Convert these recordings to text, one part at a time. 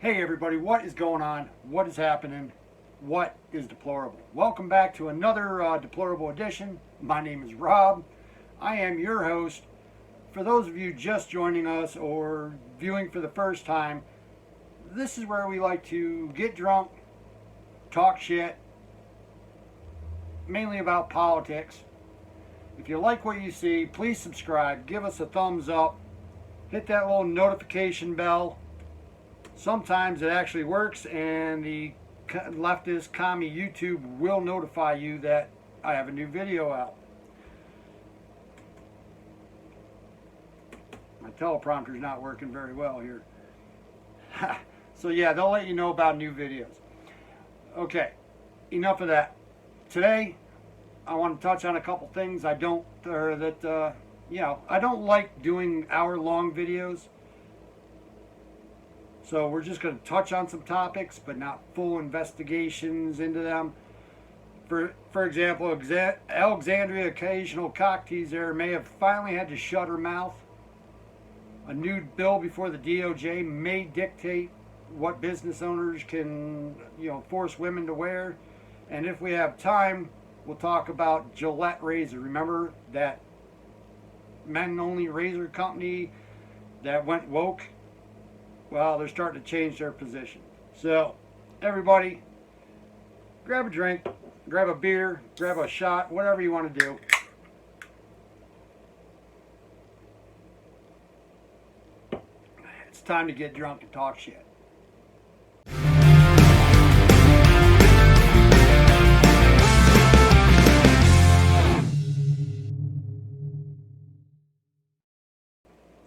Hey everybody, what is going on? What is happening? What is deplorable? Welcome back to another deplorable edition. My name is Rob. I am your host. For those of you just joining us or viewing for the first time, this is where we like to get drunk, talk shit, mainly about politics. If you like what you see, please subscribe, give us a thumbs up, hit that little notification bell. Sometimes it actually works, and the leftist commie YouTube will notify you that I have a new video out. My teleprompter's not working very well here. So yeah, they'll let you know about new videos. Okay, enough of that. Today, I want to touch on a couple things I don't like doing hour-long videos. So we're just going to touch on some topics, but not full investigations into them. For example, Alexandria Occasional Cock Teaser may have finally had to shut her mouth. A new bill before the DOJ may dictate what business owners can, force women to wear. And if we have time, we'll talk about Gillette razor. Remember that men-only razor company that went woke? Well, they're starting to change their position. So, everybody, grab a drink, grab a beer, grab a shot, whatever you want to do. It's time to get drunk and talk shit.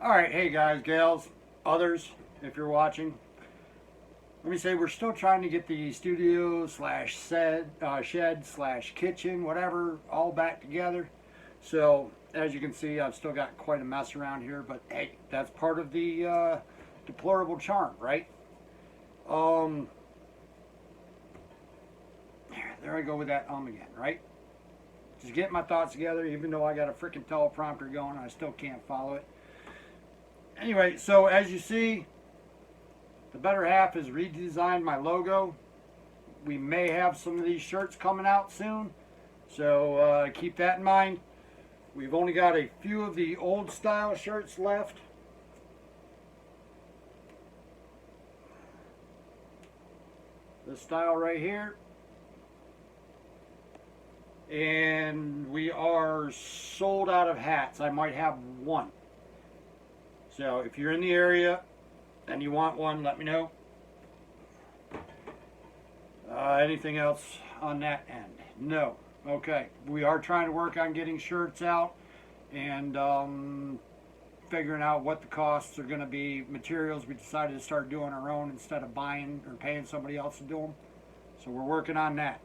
Alright, hey guys, gals, others, if you're watching, let me say we're still trying to get the studio slash shed slash kitchen, whatever, all back together. So as you can see, I've still got quite a mess around here, but hey, that's part of the deplorable charm, right? There I go with that again, right? Just getting my thoughts together, even though I got a freaking teleprompter going, I still can't follow it. Anyway, so as you see, the better half has redesigned my logo. We may have some of these shirts coming out soon, so keep that in mind. We've only got a few of the old style shirts left. This style right here. And we are sold out of hats. I might have one. So if you're in the area and you want one, let me know. Anything else on that end? No. Okay. We are trying to work on getting shirts out and figuring out what the costs are going to be. Materials, we decided to start doing our own instead of buying or paying somebody else to do them. So we're working on that.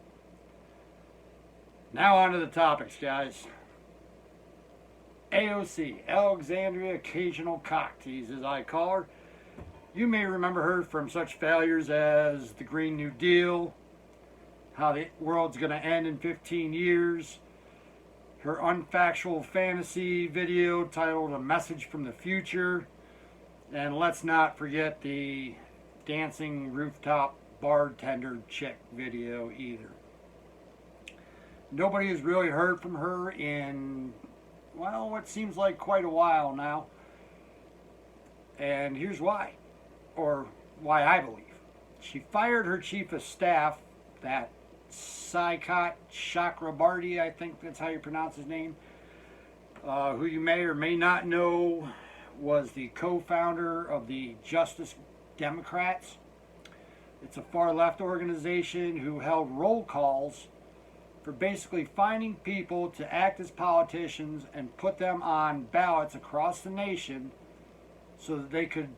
Now on to the topics, guys. AOC, Alexandria Occasional Cock Tease, as I call her. You may remember her from such failures as the Green New Deal, how the world's going to end in 15 years, her unfactual fantasy video titled A Message from the Future, and let's not forget the dancing rooftop bartender chick video either. Nobody has really heard from her in, well, what seems like quite a while now. And here's why, or why I believe. She fired her chief of staff, that Saikat Chakrabarty, I think that's how you pronounce his name, who you may or may not know was the co-founder of the Justice Democrats. It's a far-left organization who held roll calls for basically finding people to act as politicians and put them on ballots across the nation so that they could,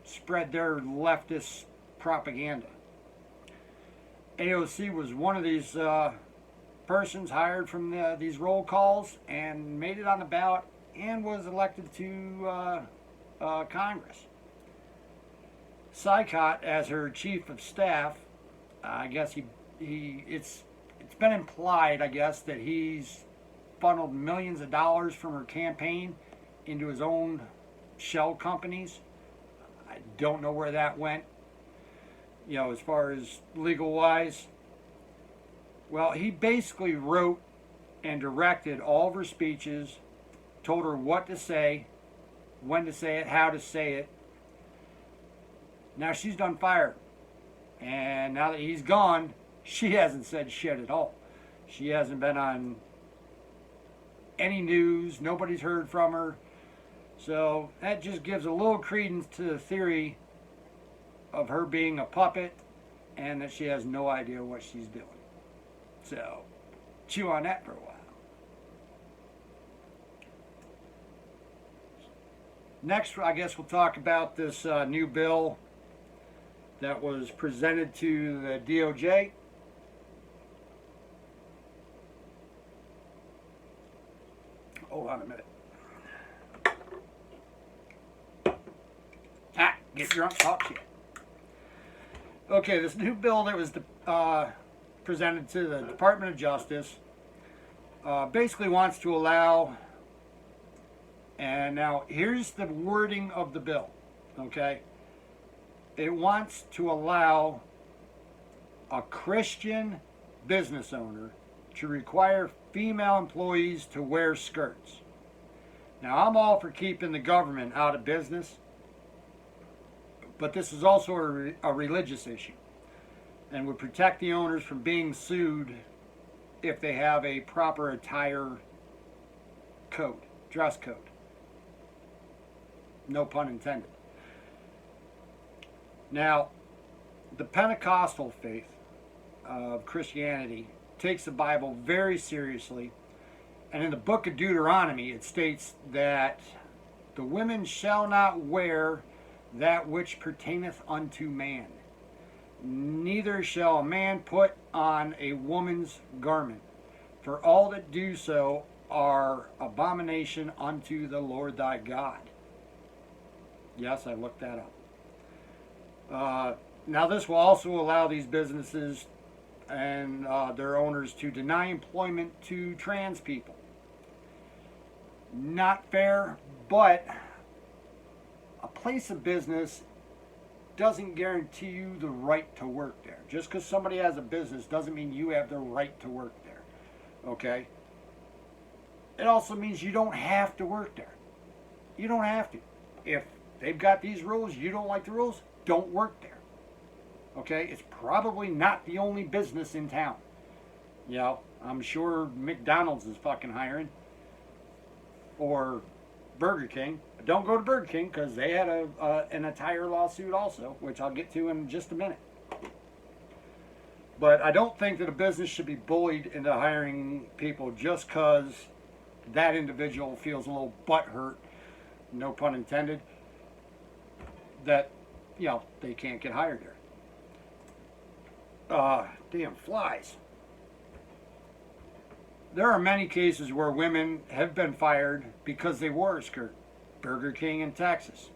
spread their leftist propaganda. AOC was one of these persons hired from these roll calls and made it on the ballot and was elected to Congress. Saikat, as her chief of staff, I guess it's been implied, I guess, that he's funneled millions of dollars from her campaign into his own shell companies. I don't know where that went, as far as legal wise. Well, he basically wrote and directed all of her speeches, told her what to say, when to say it, how to say it. Now she's done fired. And now that he's gone, she hasn't said shit at all. She hasn't been on any news. Nobody's heard from her. So that just gives a little credence to the theory of her being a puppet and that she has no idea what she's doing. So chew on that for a while. Next, I guess we'll talk about this new bill that was presented to the DOJ. Hold on a minute. Get drunk, talk shit. Okay, this new bill that was presented to the Department of Justice basically wants to allow, and now here's the wording of the bill, okay? It wants to allow a Christian business owner to require female employees to wear skirts. Now, I'm all for keeping the government out of business, but this is also a religious issue and would protect the owners from being sued if they have a proper attire code, dress code. No pun intended. Now, the Pentecostal faith of Christianity takes the Bible very seriously, and in the book of Deuteronomy it states that the women shall not wear that which pertaineth unto man, neither shall a man put on a woman's garment, for all that do so are abomination unto the Lord thy God. Yes, I looked that up. Now this will also allow these businesses and their owners to deny employment to trans people. Not fair, but a place of business doesn't guarantee you the right to work there. Just because somebody has a business doesn't mean you have the right to work there. Okay? It also means you don't have to work there. You don't have to. If they've got these rules, you don't like the rules, don't work there. Okay? It's probably not the only business in town. I'm sure McDonald's is fucking hiring. Or Burger King. Don't go to Burger King because they had an attire lawsuit also, which I'll get to in just a minute. But I don't think that a business should be bullied into hiring people just because that individual feels a little butthurt, no pun intended, that, they can't get hired there. Damn flies. There are many cases where women have been fired because they wore a skirt. Burger King in Texas.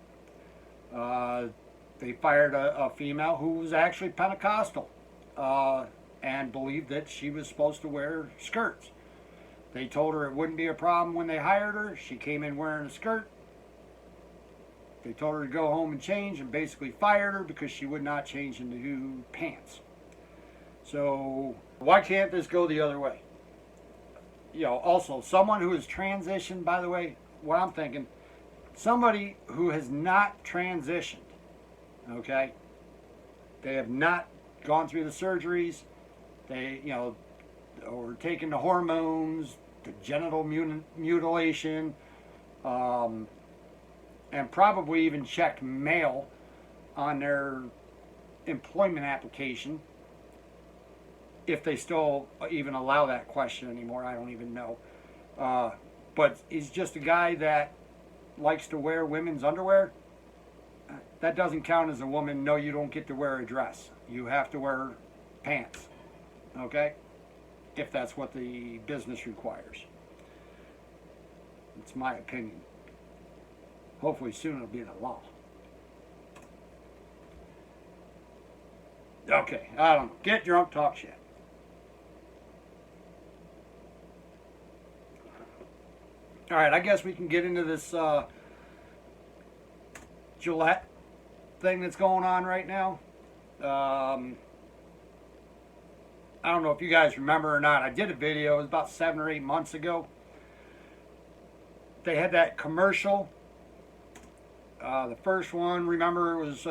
They fired a female who was actually Pentecostal and believed that she was supposed to wear skirts. They told her it wouldn't be a problem when they hired her. She came in wearing a skirt. They told her to go home and change and basically fired her because she would not change into pants. So why can't this go the other way? Also, someone who has transitioned, by the way, what I'm thinking, somebody who has not transitioned, okay? They have not gone through the surgeries, they, or taken the hormones, the genital mutilation, and probably even checked male on their employment application. If they still even allow that question anymore, I don't even know. But he's just a guy that likes to wear women's underwear. That doesn't count as a woman. No, you don't get to wear a dress. You have to wear pants. Okay? If that's what the business requires. It's my opinion. Hopefully soon it'll be the law. Okay, I don't know. Get drunk, talk shit. All right, I guess we can get into this Gillette thing that's going on right now. I don't know if you guys remember or not. I did a video, it was about 7 or 8 months ago. They had that commercial. The first one, remember, was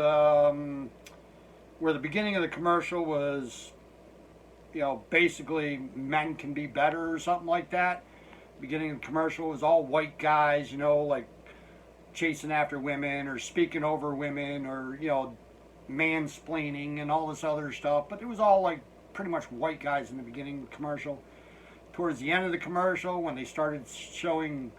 where the beginning of the commercial was, you know, basically men can be better or something like that. Beginning of the commercial was all white guys, you know, like chasing after women or speaking over women or, you know, mansplaining and all this other stuff. But it was all like pretty much white guys in the beginning of the commercial. Towards the end of the commercial, when they started showing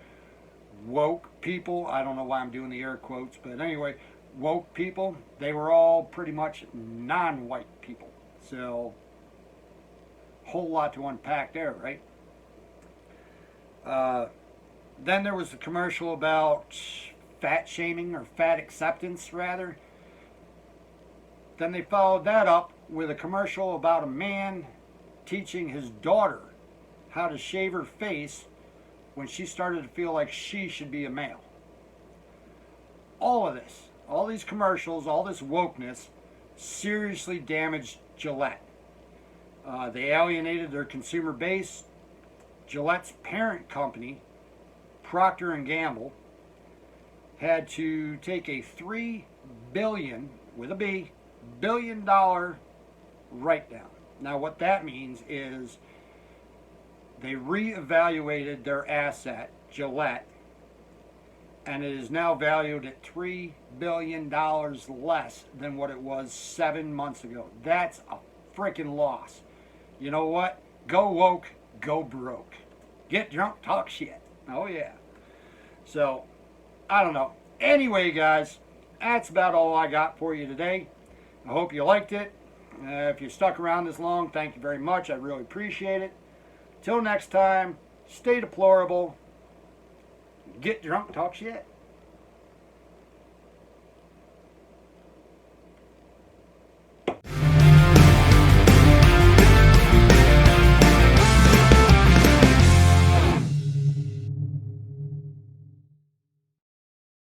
woke people, I don't know why I'm doing the air quotes, but anyway, woke people, they were all pretty much non-white people. So, whole lot to unpack there, right? Then there was the commercial about fat shaming, or fat acceptance rather. Then they followed that up with a commercial about a man teaching his daughter how to shave her face when she started to feel like she should be a male. All of this, all these commercials, all this wokeness seriously damaged Gillette. They alienated their consumer base. Gillette's parent company, Procter & Gamble, had to take a $3 billion, with a B, $billion write-down. Now what that means is they reevaluated their asset, Gillette, and it is now valued at $3 billion less than what it was 7 months ago. That's a freaking loss. You know what? Go woke, go broke. Get drunk, talk shit. Oh yeah. So, I don't know. Anyway, guys, that's about all I got for you today. I hope you liked it. If you stuck around this long, thank you very much. I really appreciate it. Till next time, stay deplorable. Get drunk, talk shit.